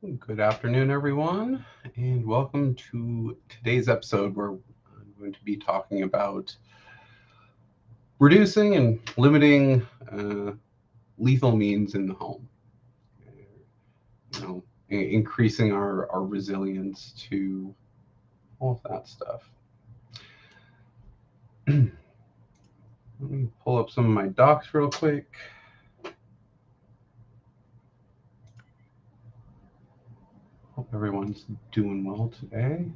Good afternoon, everyone, and welcome to today's episode where I'm going to be talking about reducing and limiting lethal means in the home. Increasing our resilience to all of that stuff. Let me pull up some of my docs real quick. Hope everyone's doing well today.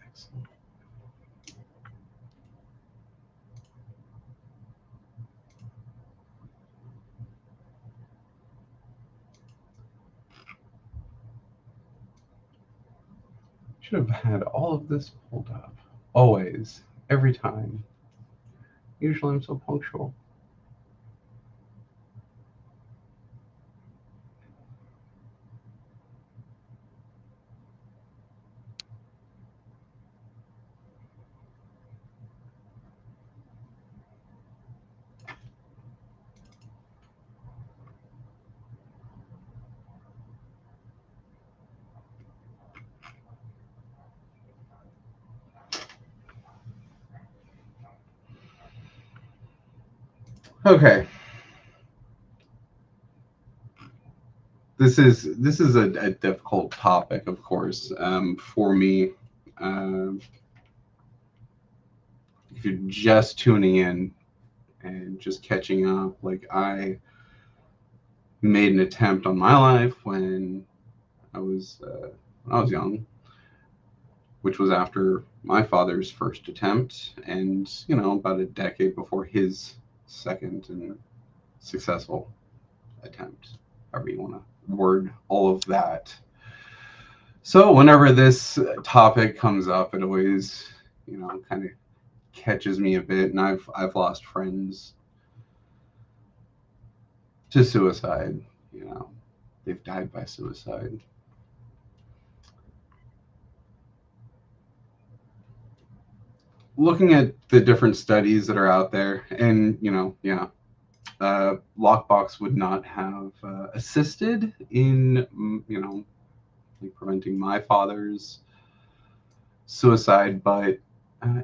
Excellent. Should have had all of this pulled up. Always, every time. Usually I'm so punctual. Okay, this is a difficult topic, of course, for me. Um, if you're just tuning in and just catching up, like I made an attempt on my life I was when I was young, which was after my father's first attempt, and about a decade before his second and successful attempt, however you want to word all of that. So whenever this topic comes up, it always, kind of catches me a bit, and I've lost friends to suicide. You know, they've died by suicide. Looking at the different studies that are out there, and yeah, lockbox would not have assisted in like preventing my father's suicide, but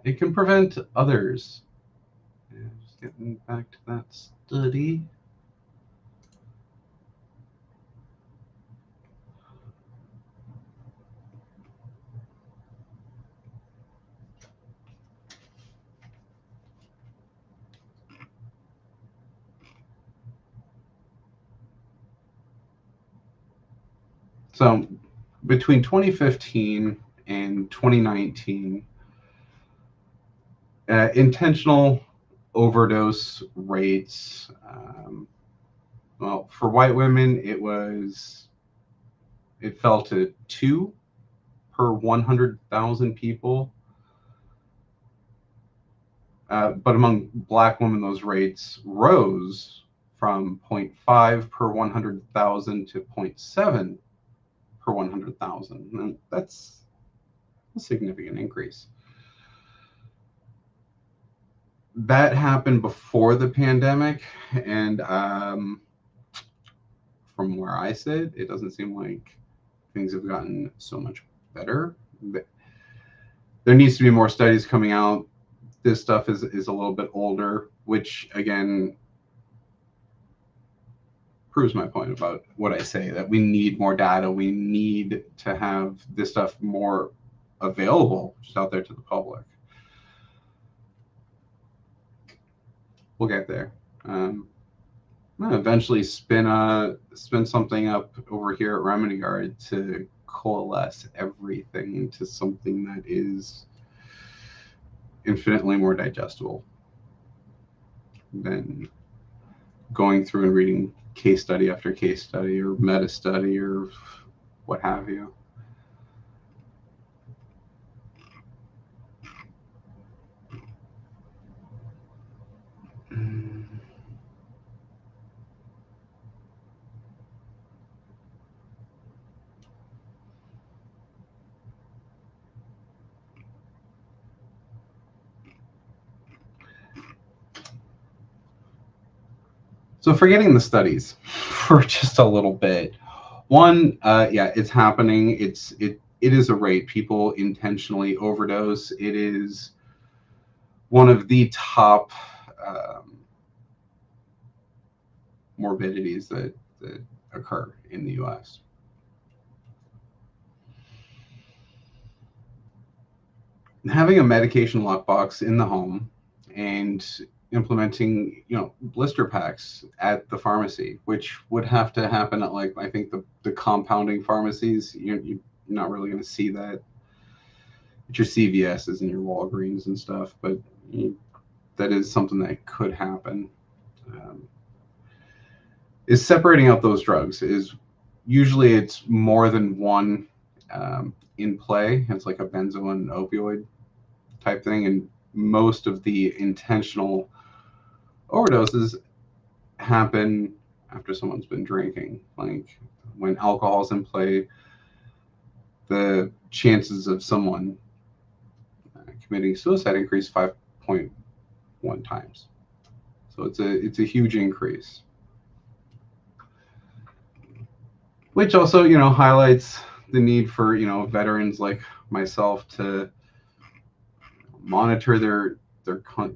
it can prevent others. Yeah, just getting back to that study. So between 2015 and 2019, intentional overdose rates. Well, for white women, it fell to 2 per 100,000 people. But among black women, those rates rose from zero point 0.5 per 100,000 to zero point 0.7 per 100,000. And that's a significant increase. That happened before the pandemic, and from where I sit, it doesn't seem like things have gotten so much better. There needs to be more studies coming out. This stuff is a little bit older, which again proves my point about what I say, that we need more data. We need to have this stuff more available just out there to the public. We'll get there. I'm gonna eventually spin something up over here at Remedy Guard to coalesce everything into something that is infinitely more digestible than going through and reading case study after case study or meta study or what have you. So forgetting the studies for just a little bit. One, yeah, it's happening. It is a rate. People intentionally overdose. It is one of the top um, morbidities that occur in the U.S. Having a medication lockbox in the home and implementing, blister packs at the pharmacy, which would have to happen at, like, I think the compounding pharmacies. You're not really going to see that at your CVS's and your Walgreens and stuff, but that is something that could happen. Um, is separating out those drugs. Is usually it's more than one in play. It's like a benzo and opioid type thing, and most of the intentional overdoses happen after someone's been drinking. Like when alcohol's in play, the chances of someone committing suicide increase 5.1 times. So it's a huge increase, which also highlights the need for veterans like myself to monitor their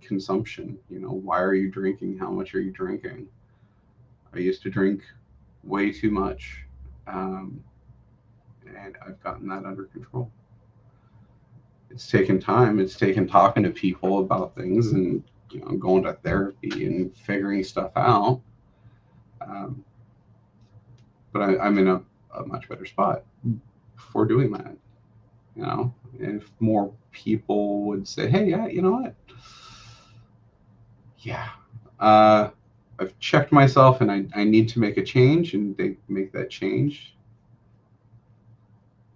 consumption. Why are you drinking? How much are you drinking? I used to drink way too much, um, and I've gotten that under control. It's taken time. It's taken talking to people about things and going to therapy and figuring stuff out. Um, but I'm in a much better spot for doing that. If more people would say, "Hey, yeah, you know what? Yeah, I've checked myself and I need to make a change," and they make that change,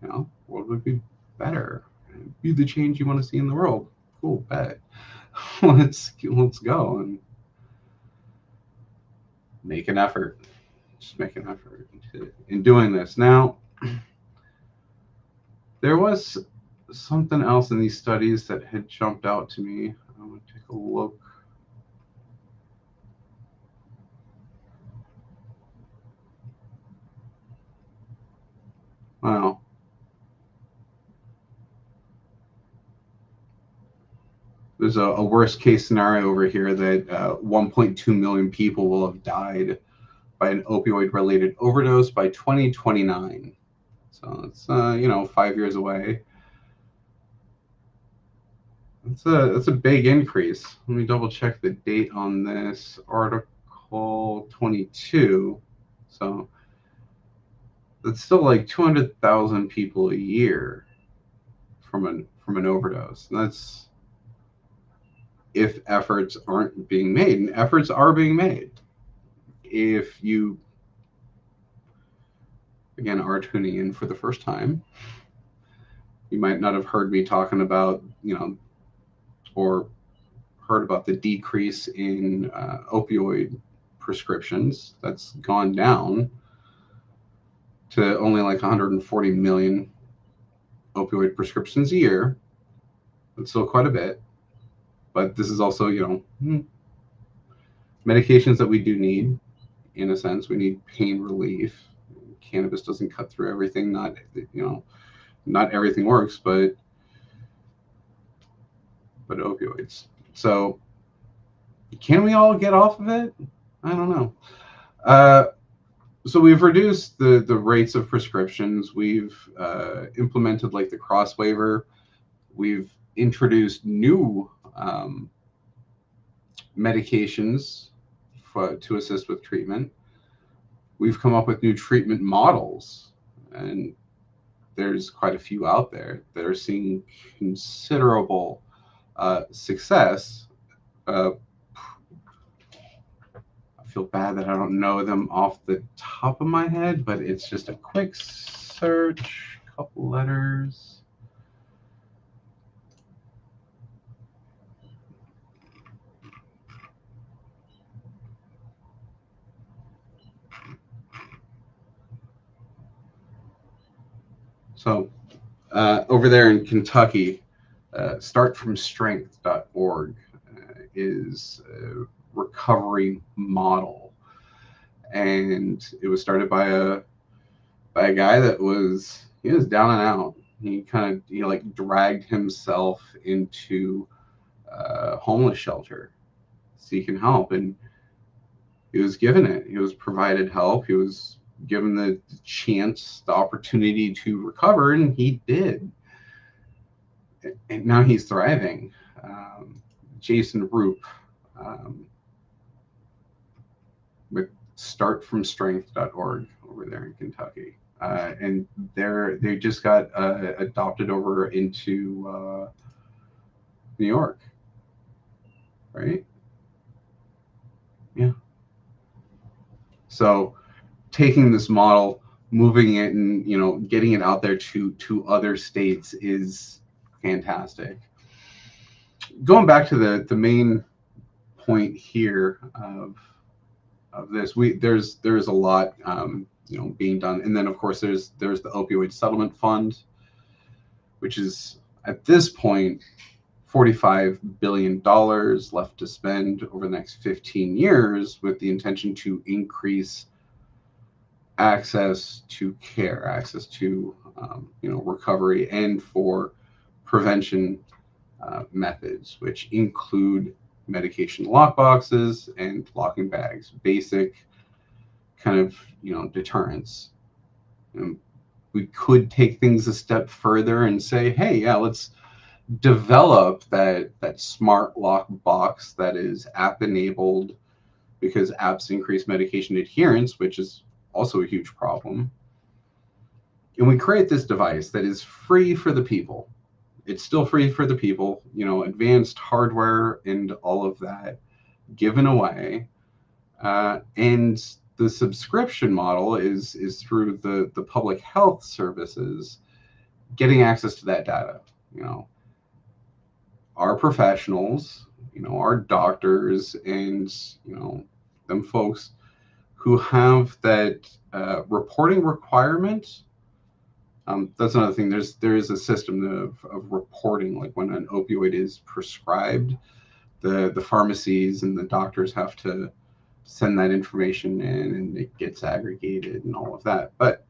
world would be better. Be the change you want to see in the world. Cool, bet. let's go and make an effort. Just make an effort in doing this. Now, there was something else in these studies that had jumped out to me. I'm going to take a look. Wow. There's a worst case scenario over here that 1.2 million people will have died by an opioid related overdose by 2029. So it's 5 years away. That's a big increase. Let me double check the date on this. Article 22. So that's still like 200,000 people a year from an overdose. And that's if efforts aren't being made, and efforts are being made. If you again are tuning in for the first time, you might not have heard me talking about or heard about the decrease in opioid prescriptions. That's gone down to only like 140 million opioid prescriptions a year. That's still quite a bit, but this is also medications that we do need. In a sense, we need pain relief. Cannabis doesn't cut through everything. Not everything works, but opioids. So can we all get off of it? I don't know. So we've reduced the rates of prescriptions. We've implemented like the cross waiver. We've introduced new medications to assist with treatment. We've come up with new treatment models, and there's quite a few out there that are seeing considerable success. I feel bad that I don't know them off the top of my head, but it's just a quick search, couple letters. So over there in Kentucky, startfromstrength.org is a recovery model. and it was started by a guy that he was down and out. He like dragged himself into a homeless shelter seeking help, and he was given it. He was provided help. He was given the chance, the opportunity to recover, and he did. And now he's thriving. Jason Roop, um, with startfromstrength.org over there in Kentucky. And they just got adopted over into New York, right? Yeah. So taking this model, moving it, and getting it out there to other states is fantastic. Going back to the main point here of this, there's a lot being done, and then of course there's the opioid settlement fund, which is at this point $45 billion left to spend over the next 15 years, with the intention to increase access to care, access to recovery, and for prevention methods, which include medication lockboxes and locking bags, basic kind of deterrence. And we could take things a step further and say, hey, yeah, let's develop that smart lock box that is app enabled, because apps increase medication adherence, which is also a huge problem. And we create this device that is free for the people. It's still free for the people, advanced hardware and all of that given away. And the subscription model is through the public health services getting access to that data. Our professionals, our doctors, and them folks who have that reporting requirement. That's another thing. There is a system of reporting, like when an opioid is prescribed, the pharmacies and the doctors have to send that information in, and it gets aggregated and all of that. But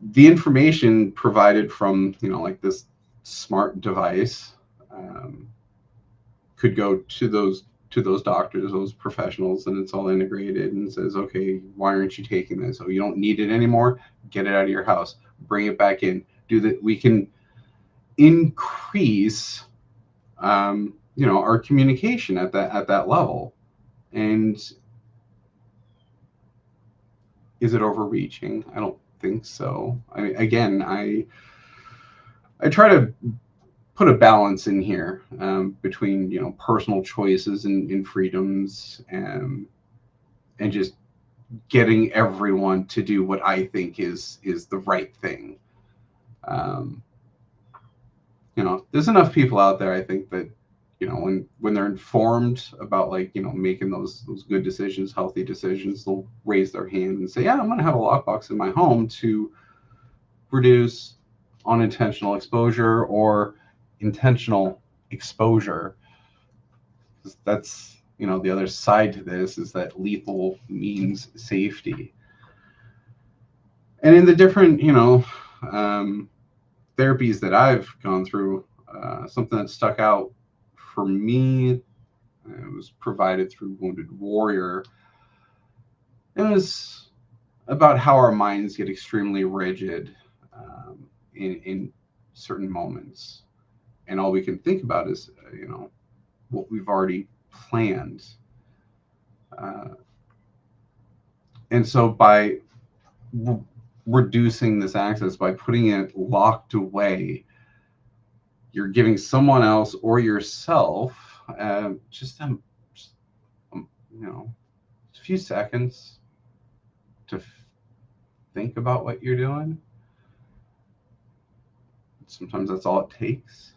the information provided from like this smart device could go to those doctors, those professionals, and it's all integrated and says, okay, why aren't you taking this? Oh, you don't need it anymore. Get it out of your house. Bring it back in. Do that. We can increase our communication at that level. And is it overreaching? I don't think so. I try to put a balance in here between personal choices and freedoms, and just getting everyone to do what I think is the right thing. There's enough people out there, I think, that when they're informed about making those good decisions, healthy decisions, they'll raise their hand and say, yeah, I'm going to have a lockbox in my home to reduce unintentional exposure or intentional exposure. That's the other side to this, is that lethal means safety. And in the different therapies that I've gone through, something that stuck out for me, it was provided through Wounded Warrior. It was about how our minds get extremely rigid in certain moments, and all we can think about is what we've already planned. And so by reducing this access, by putting it locked away, you're giving someone else or yourself just a few seconds to think about what you're doing. Sometimes that's all it takes.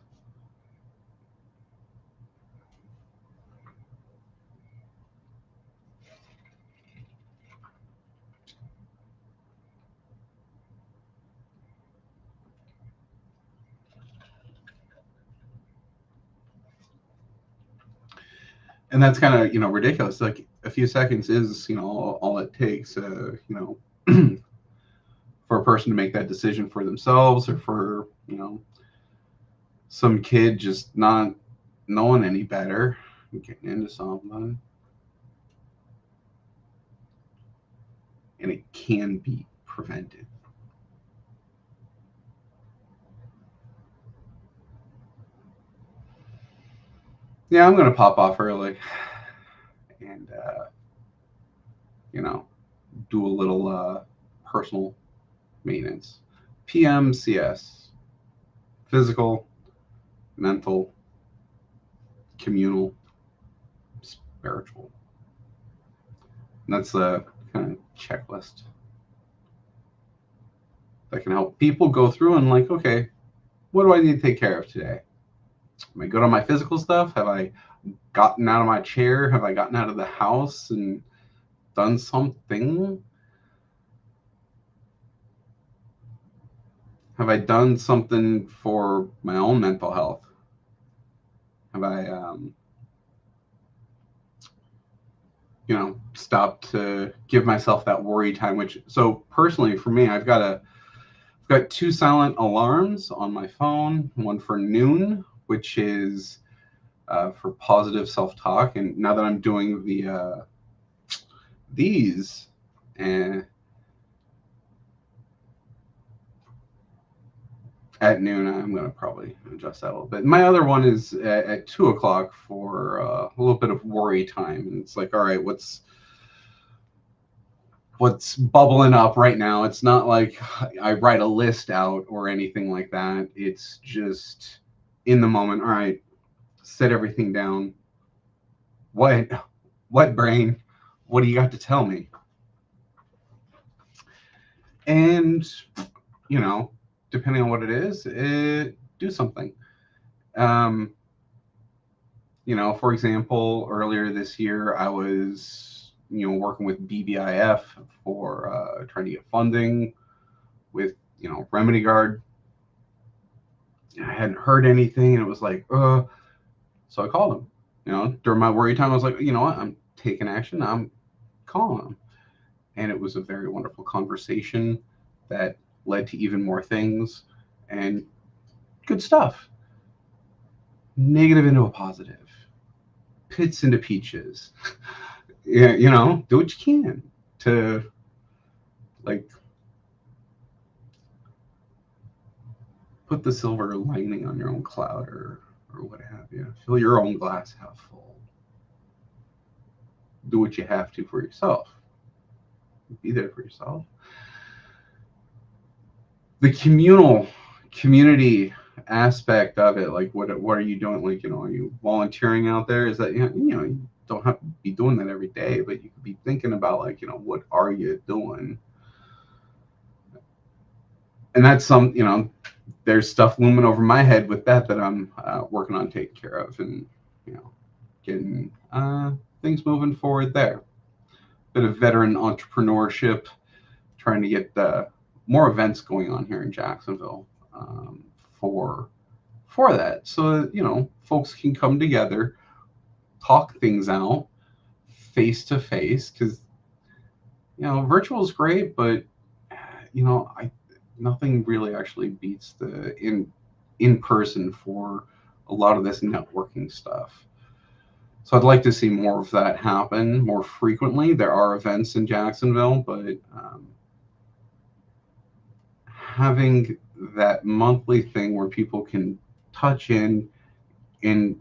And that's kind of ridiculous. Like, a few seconds is, all it takes, for a person to make that decision for themselves, or for, some kid just not knowing any better and getting into something. And it can be prevented. Yeah, I'm gonna pop off early and do a little personal maintenance. PMCS: physical, mental, communal, spiritual. And that's a kind of checklist that can help people go through and, like, okay, what do I need to take care of today? Am I good on my physical stuff? Have I gotten out of my chair? Have I gotten out of the house and done something? Have I done something for my own mental health? Have I, stopped to give myself that worry time? So personally, for me, I've got 2 silent alarms on my phone. One for noon, which is for positive self-talk. And now that I'm doing these, and at noon, I'm going to probably adjust that a little bit. My other one is at 2 o'clock for a little bit of worry time. And it's like, all right, what's bubbling up right now? It's not like I write a list out or anything like that. It's just in the moment. All right, set everything down. What brain? What do you got to tell me? And, depending on what it is, do something. For example, earlier this year, I was, working with BBIF for trying to get funding with, Remedy Guard. I hadn't heard anything, and it was like, so I called him. During my worry time, I was like, you know what? I'm taking action. I'm calling him. And it was a very wonderful conversation that led to even more things and good stuff. Negative into a positive. Pits into peaches. Yeah, do what you can to, like, put the silver lining on your own cloud, or what have you. Fill your own glass half full. Do what you have to for yourself. Be there for yourself. The community aspect of it, like, what are you doing? Like, are you volunteering out there? Is that, you don't have to be doing that every day, but you could be thinking about, like, what are you doing? And that's there's stuff looming over my head with that I'm working on taking care of, and getting things moving forward there. Bit of veteran entrepreneurship, trying to get more events going on here in Jacksonville for that, so that, folks can come together, talk things out face to face, because virtual is great, but nothing really actually beats the in person for a lot of this networking stuff. So I'd like to see more of that happen more frequently. There are events in Jacksonville, but having that monthly thing where people can touch in and,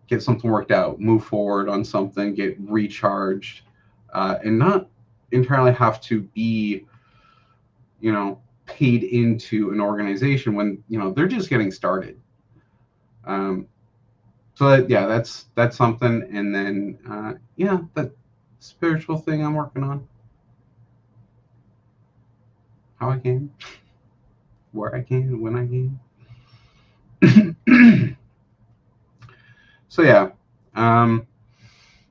get something worked out, move forward on something, get recharged, and not entirely have to be, paid into an organization when, they're just getting started. So that's something. And then, that spiritual thing I'm working on. How I can, where I can, when I can. So yeah,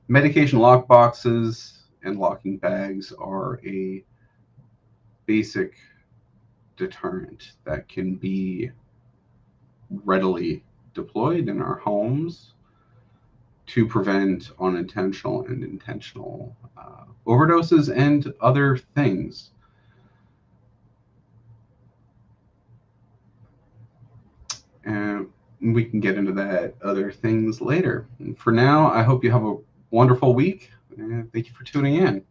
medication lock boxes and locking bags are a basic deterrent that can be readily deployed in our homes. to prevent unintentional and intentional overdoses and other things. And we can get into that other things later. And for now, I hope you have a wonderful week. And thank you for tuning in.